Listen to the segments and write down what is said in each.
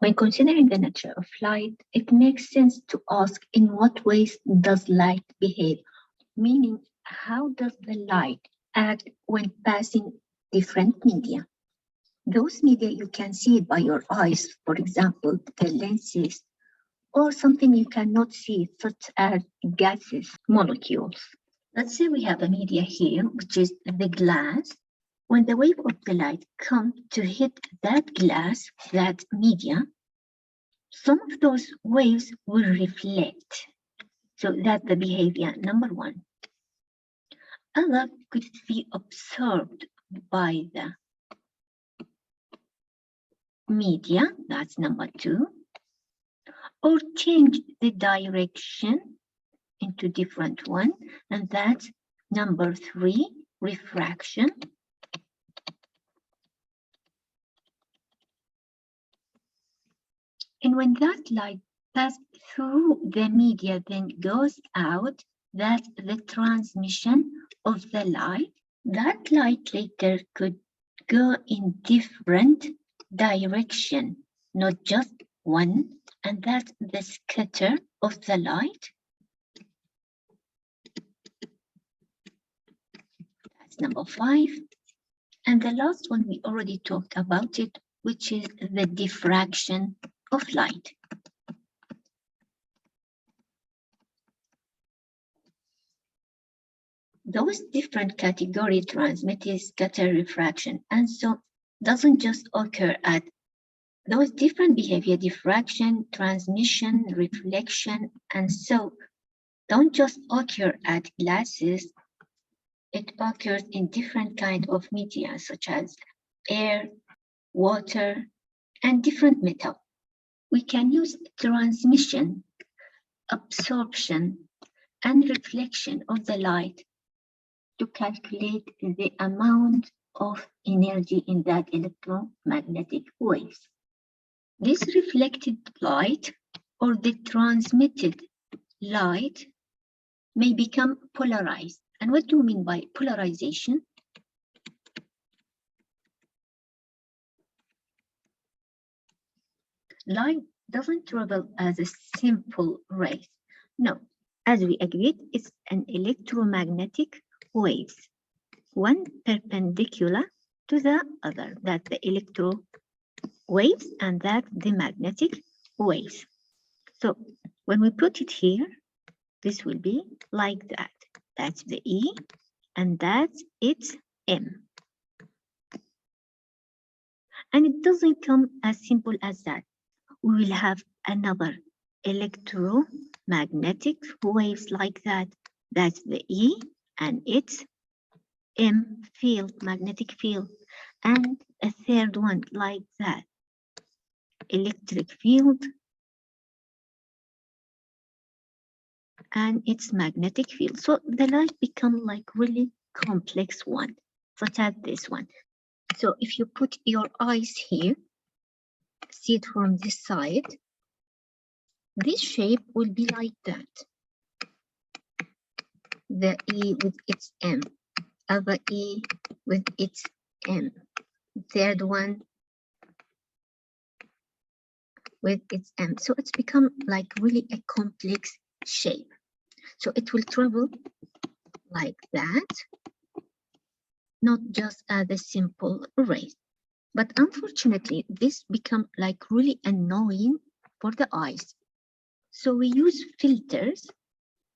When considering the nature of light, it makes sense to ask in what ways does light behave, meaning how does the light act when passing different media. Those media you can see it by your eyes, for example, the lenses, or something you cannot see, such as gases, molecules. Let's say we have a media here, which is the glass. When the wave of the light comes to hit that glass, that media, some of those waves will reflect. So that's the behavior number one. Other could be absorbed by the media, that's number two, or change the direction into different one, and that's number three, refraction. And when that light passes through the media, then goes out, that's the transmission of the light. That light later could go in different direction, not just one, and that's the scatter of the light. That's number five. And the last one, we already talked about it, which is the diffraction of light. Those different category transmitted, scatter, refraction, and so doesn't just occur at those different behavior, diffraction, transmission, reflection, and so don't just occur at glasses. It occurs in different kind of media, such as air, water, and different metal. We can use transmission, absorption, and reflection of the light to calculate the amount of energy in that electromagnetic waves. This reflected light or the transmitted light may become polarized. And what do you mean by polarization? Light doesn't travel as a simple ray. No, as we agreed, it's an electromagnetic waves, one perpendicular to the other. That's the electro waves, and that's the magnetic waves. So when we put it here, this will be like that. That's the E, and that's its M. And it doesn't come as simple as that. We will have another electromagnetic waves like that. That's the E and its M field, magnetic field. And a third one like that, electric field and its magnetic field. So the light become like really complex one, such as this one. So if you put your eyes here, see it from this side, this shape will be like that. The E with its M, other E with its M, third one with its M. So it's become like really a complex shape. So it will travel like that, not just as a simple ray. But unfortunately, this become like really annoying for the eyes. So we use filters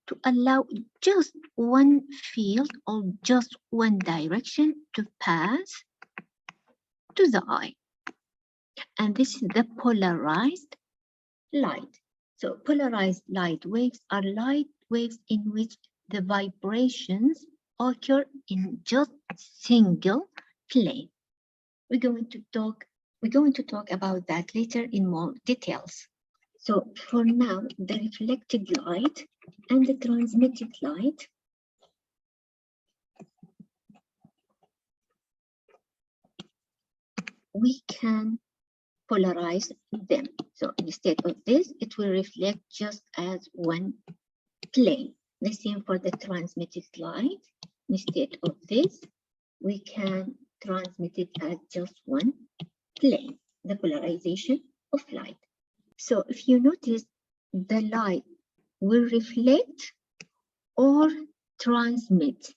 to allow just one field or just one direction to pass to the eye. And this is the polarized light. So polarized light waves are light waves in which the vibrations occur in just single plane. We're going to talk about that later in more details. So for now, the reflected light and the transmitted light we can polarize them. So instead of this, it will reflect just as one plane. The same for the transmitted light. Instead of this, we can transmit it as just one plane. The polarization of light. So if you notice, the light will reflect or transmit.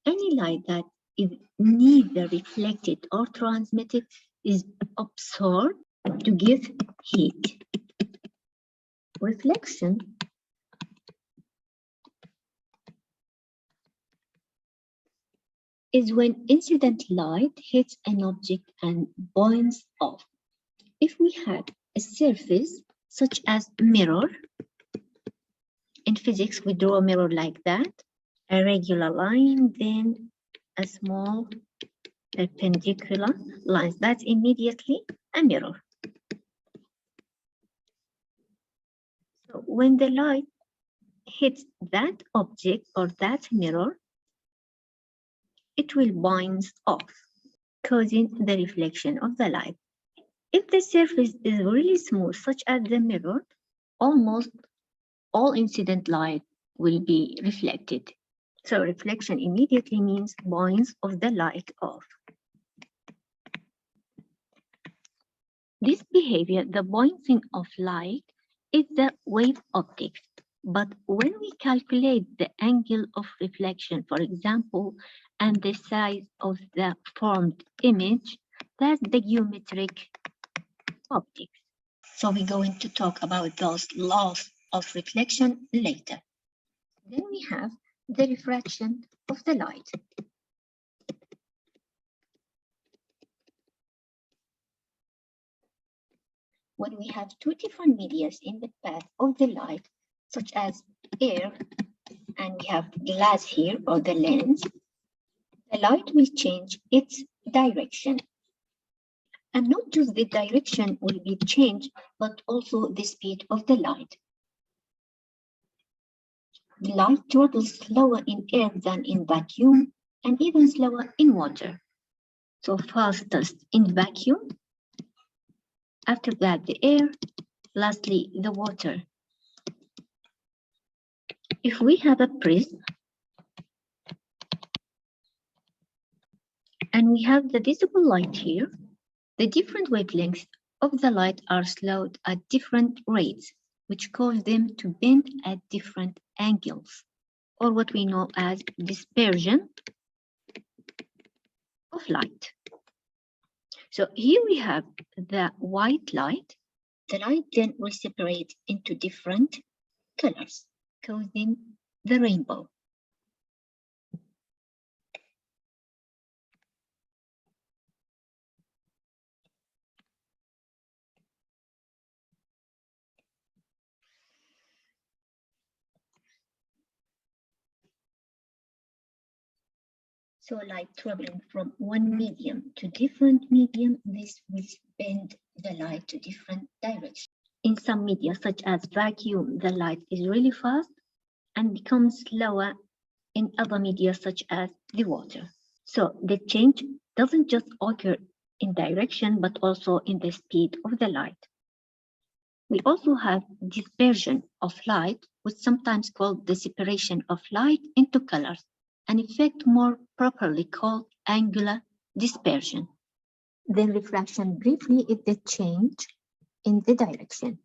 Any light that is neither reflected or transmitted is absorbed to give heat. Reflection is when incident light hits an object and bounces off. If we had a surface such as mirror, in physics we draw a mirror like that, a regular line, then a small perpendicular line. That's immediately a mirror. So when the light hits that object or that mirror, it will bounce off, causing the reflection of the light. If the surface is really smooth, such as the mirror, almost all incident light will be reflected. So reflection immediately means bounce of the light off. This behavior, the bouncing of light, is the wave optics. But when we calculate the angle of reflection, for example, and the size of the formed image, that's the geometric optics. So we're going to talk about those laws of reflection later. Then we have the refraction of the light. When we have two different media in the path of the light, such as air, and we have glass here, or the lens, the light will change its direction. And not just the direction will be changed, but also the speed of the light. The light travels slower in air than in vacuum, and even slower in water. So fastest in vacuum, after that the air, lastly the water. If we have a prism, and we have the visible light here, the different wavelengths of the light are slowed at different rates, which cause them to bend at different angles, or what we know as dispersion of light. So here we have the white light. The light then will separate into different colors, causing the rainbow. So light traveling from one medium to different medium, this will bend the light to different directions. In some media, such as vacuum, the light is really fast and becomes slower in other media, such as the water. So the change doesn't just occur in direction, but also in the speed of the light. We also have dispersion of light, which is sometimes called the separation of light into colors, an effect more properly called angular dispersion. Then refraction briefly is the change in the direction.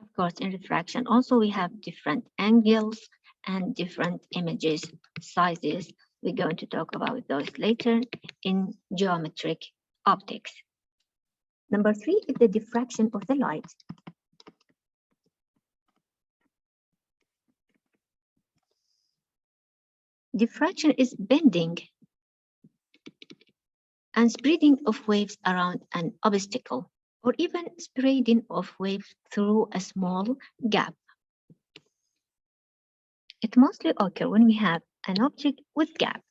Of course, in refraction also we have different angles and different images, sizes. We're going to talk about those later in geometric optics. Number 3 is the diffraction of the light. Diffraction is bending and spreading of waves around an obstacle, or even spreading of waves through a small gap. It mostly occurs when we have an object with gap.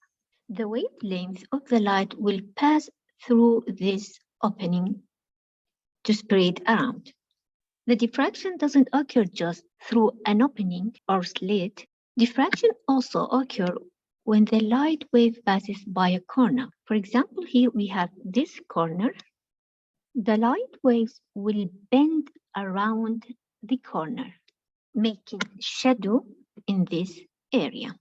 The wavelength of the light will pass through this opening to spread around. The diffraction doesn't occur just through an opening or slit. Diffraction also occurs when the light wave passes by a corner. For example, here we have this corner. The light waves will bend around the corner, making shadow in this area.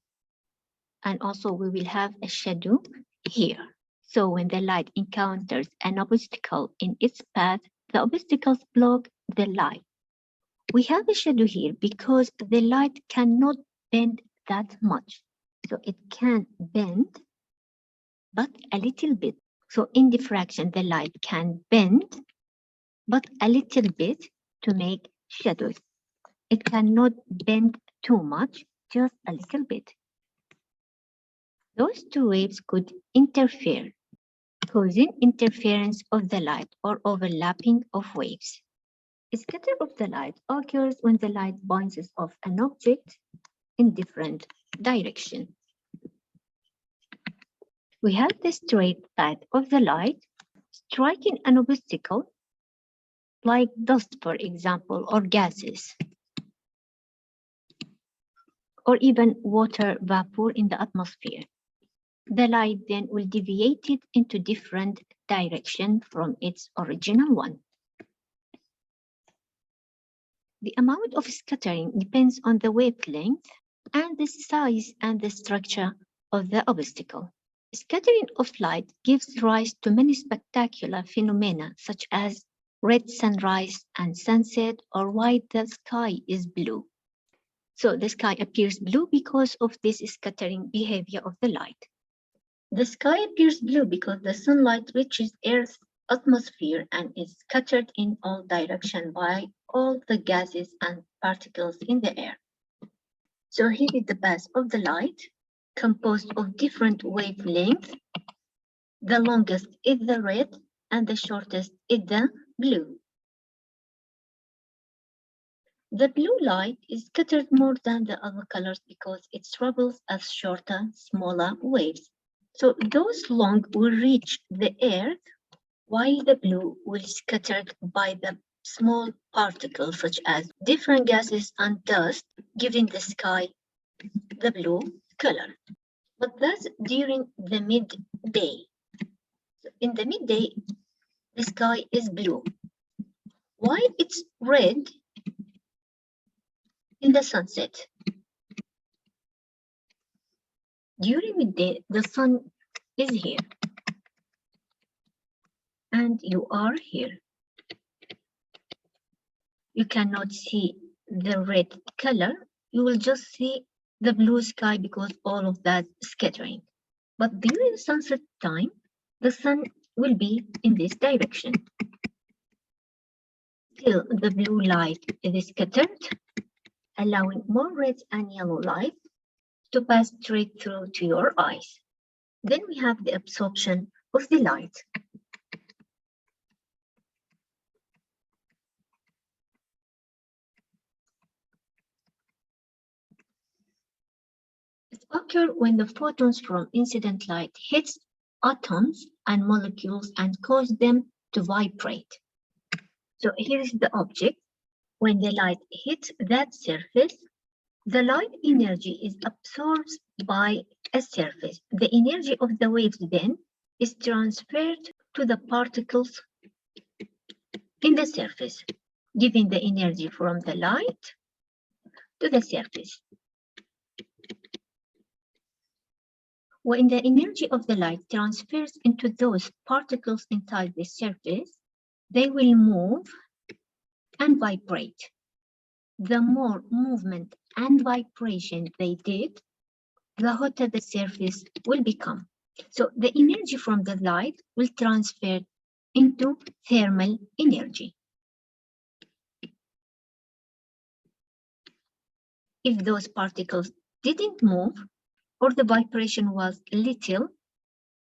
And also we will have a shadow here. So when the light encounters an obstacle in its path, the obstacles block the light. We have a shadow here because the light cannot bend that much. So it can bend, but a little bit. So in diffraction, the light can bend, but a little bit to make shadows. It cannot bend too much, just a little bit. Those two waves could interfere, causing interference of the light or overlapping of waves. A scatter of the light occurs when the light bounces off an object in different directions. We have the straight path of the light striking an obstacle, like dust, for example, or gases, or even water vapor in the atmosphere. The light then will deviate it into different direction from its original one. The amount of scattering depends on the wavelength and the size and the structure of the obstacle. Scattering of light gives rise to many spectacular phenomena such as red sunrise and sunset, or why the sky is blue. So the sky appears blue because of this scattering behavior of the light. The sky appears blue because the sunlight reaches Earth's atmosphere and is scattered in all directions by all the gases and particles in the air. So here is the path of the light, composed of different wavelengths. The longest is the red and the shortest is the blue. The blue light is scattered more than the other colors because it travels as shorter, smaller waves. So those long will reach the Earth, while the blue will be scattered by the small particles such as different gases and dust, giving the sky the blue color. But that's during the midday. So in the midday, the sky is blue, while it's red in the sunset. During midday, the sun is here, and you are here. You cannot see the red color. You will just see the blue sky because all of that scattering. But during sunset time, the sun will be in this direction. Still, the blue light is scattered, allowing more red and yellow light to pass straight through to your eyes. Then we have the absorption of the light. It occurs when the photons from incident light hits atoms and molecules and cause them to vibrate. So here is the object. When the light hits that surface, the light energy is absorbed by a surface. The energy of the waves then is transferred to the particles in the surface, giving the energy from the light to the surface. When the energy of the light transfers into those particles inside the surface, they will move and vibrate. The more movement and vibration they did, the hotter the surface will become. So the energy from the light will transfer into thermal energy. If those particles didn't move or the vibration was little,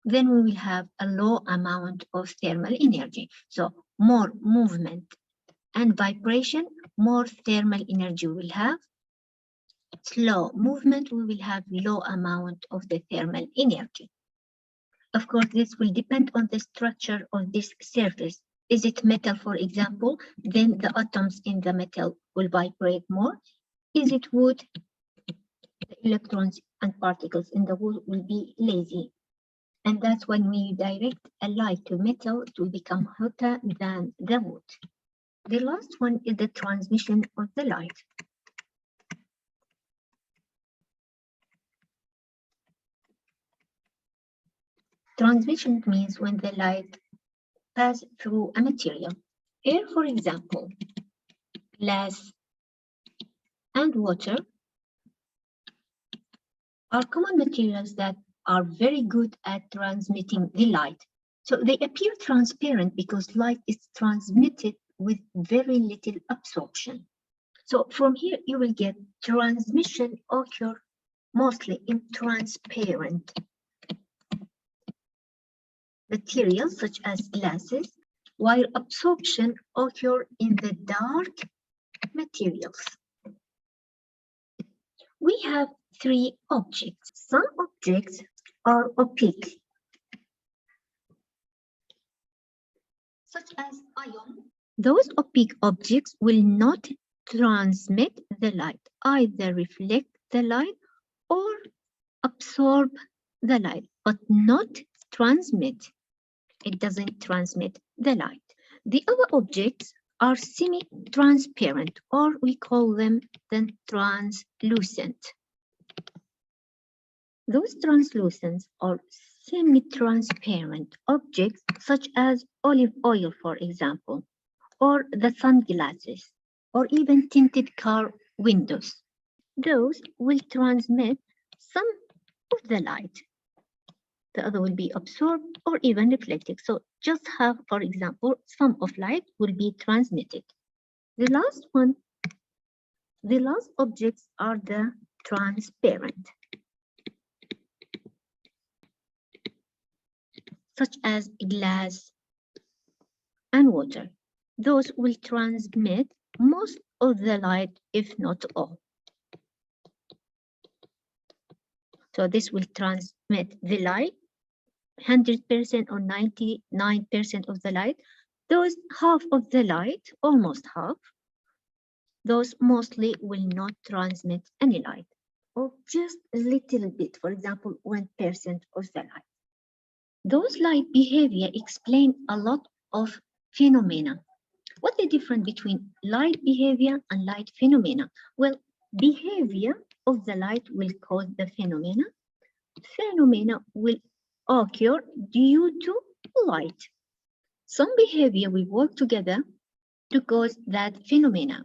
then we will have a low amount of thermal energy. So more movement and vibration, more thermal energy we will have. Slow movement, we will have low amount of the thermal energy. Of course, this will depend on the structure of this surface. Is it metal, for example, then the atoms in the metal will vibrate more. Is it wood, the electrons and particles in the wood will be lazy. And that's when we direct a light to metal, it will become hotter than the wood. The last one is the transmission of the light. Transmission means when the light passes through a material. Air, for example, glass, and water are common materials that are very good at transmitting the light. So they appear transparent because light is transmitted with very little absorption. So from here, you will get transmission occur mostly in transparent materials such as glasses, while absorption occur in the dark materials. We have three objects. Some objects are opaque, such as iron. Those opaque objects will not transmit the light, either reflect the light or absorb the light, but not transmit. It doesn't transmit the light. The other objects are semi-transparent, or we call them then translucent. Those translucent or semi-transparent objects, such as olive oil, for example, or the sunglasses, or even tinted car windows, those will transmit some of the light. The other will be absorbed or even reflected. So just have, for example, some of light will be transmitted. The last objects are the transparent, such as glass and water. Those will transmit most of the light, if not all. So this will transmit the light, 100% or 99% of the light. Those half of the light, almost half, those mostly will not transmit any light, or just a little bit, for example, 1% of the light. Those light behavior explain a lot of phenomena. What's the difference between light behavior and light phenomena? Well, behavior of the light will cause the phenomena. Phenomena will occur due to light. Some behavior will work together to cause that phenomena.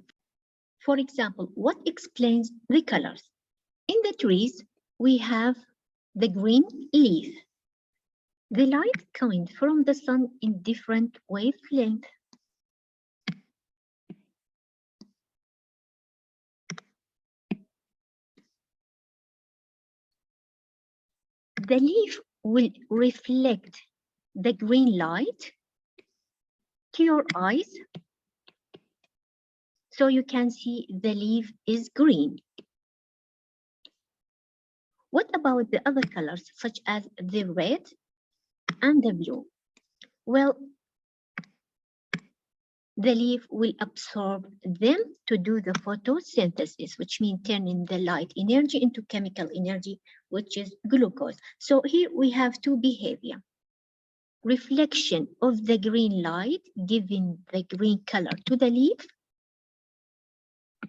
For example, what explains the colors? In the trees, we have the green leaf. The light coming from the sun in different wavelength. The leaf will reflect the green light to your eyes, so you can see the leaf is green. What about the other colors, such as the red and the blue? Well, the leaf will absorb them to do the photosynthesis, which means turning the light energy into chemical energy, which is glucose. So here we have two behavior. Reflection of the green light, giving the green color to the leaf,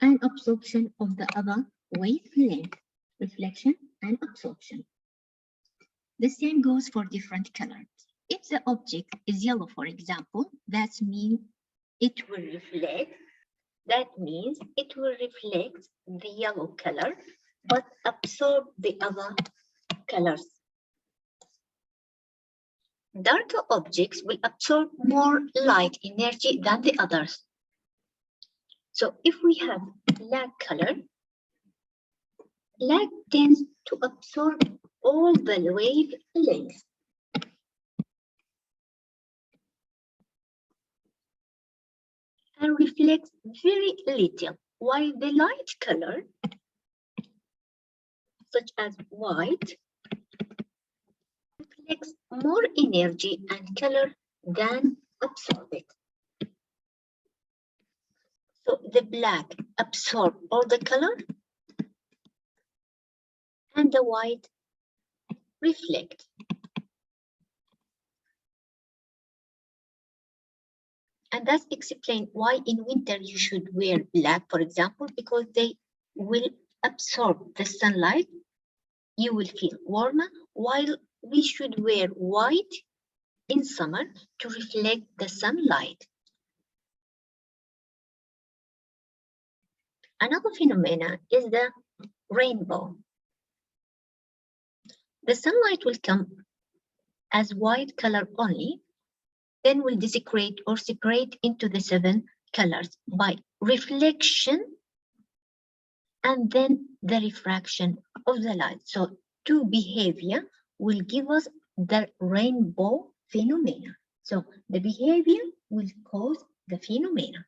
and absorption of the other wavelength, reflection and absorption. The same goes for different colors. If the object is yellow, for example, that means it will reflect. That means it will reflect the yellow color, but absorb the other colors. Darker objects will absorb more light energy than the others. So if we have black color, black tends to absorb all the wavelengths. And reflects very little, while the light color, such as white, reflects more energy and color than absorb it. So the black absorb all the color, and the white reflect. And that's explain why in winter you should wear black, for example, because they will absorb the sunlight. You will feel warmer, while we should wear white in summer to reflect the sunlight. Another phenomenon is the rainbow. The sunlight will come as white color only, then will disintegrate or separate into the 7 colors by reflection and then the refraction of the light. So 2 behavior will give us the rainbow phenomena. So the behavior will cause the phenomena.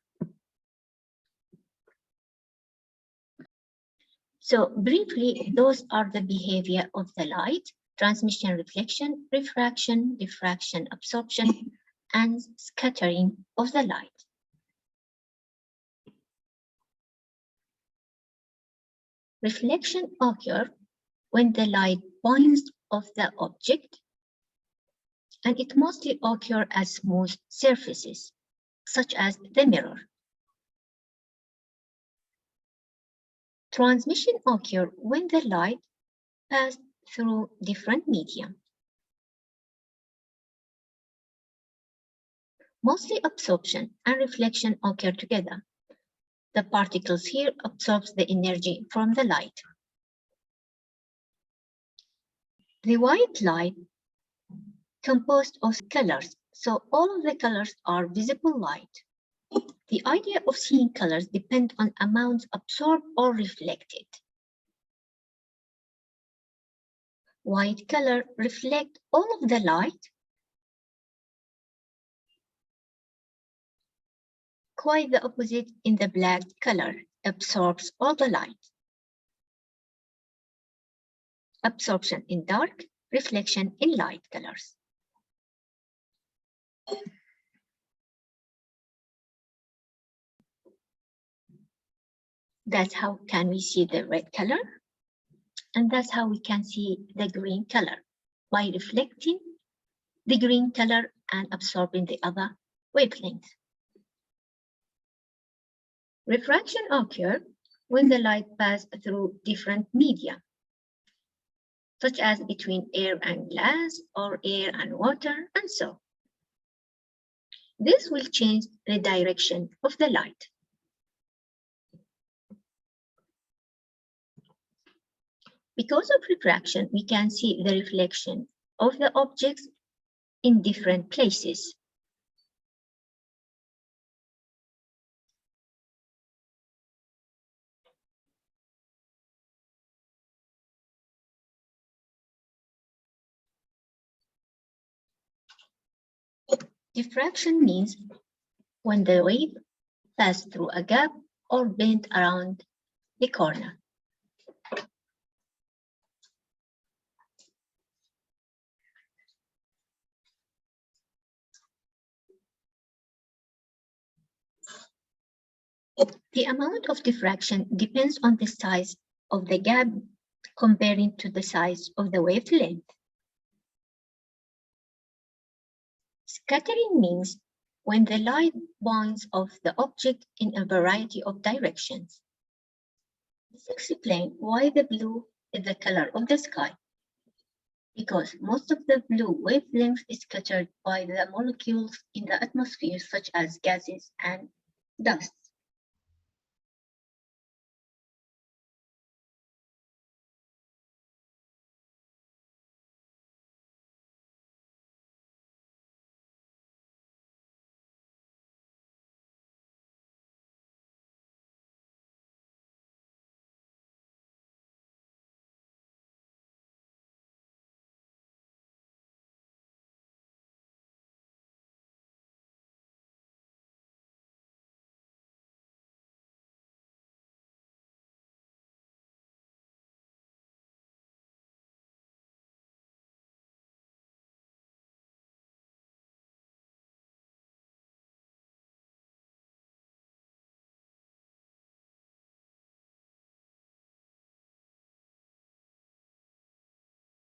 So briefly, those are the behavior of the light: transmission, reflection, refraction, diffraction, absorption, and scattering of the light. Reflection occurs when the light points off the object, and it mostly occurs as smooth surfaces, such as the mirror. Transmission occurs when the light passes through different media. Mostly absorption and reflection occur together. The particles here absorb the energy from the light. The white light composed of colors, so all of the colors are visible light. The idea of seeing colors depends on amounts absorbed or reflected. White color reflects all of the light, quite the opposite in the black color, absorbs all the light. Absorption in dark, reflection in light colors. That's how can we see the red color, and that's how we can see the green color, by reflecting the green color and absorbing the other wavelength. Refraction occurs when the light passes through different media, such as between air and glass or air and water, and so. This will change the direction of the light. Because of refraction, we can see the reflection of the objects in different places. Diffraction means when the wave passes through a gap or bend around the corner. The amount of diffraction depends on the size of the gap comparing to the size of the wavelength. Scattering means when the light bounces off the object in a variety of directions. This explains why the blue is the color of the sky, because most of the blue wavelength is scattered by the molecules in the atmosphere, such as gases and dust.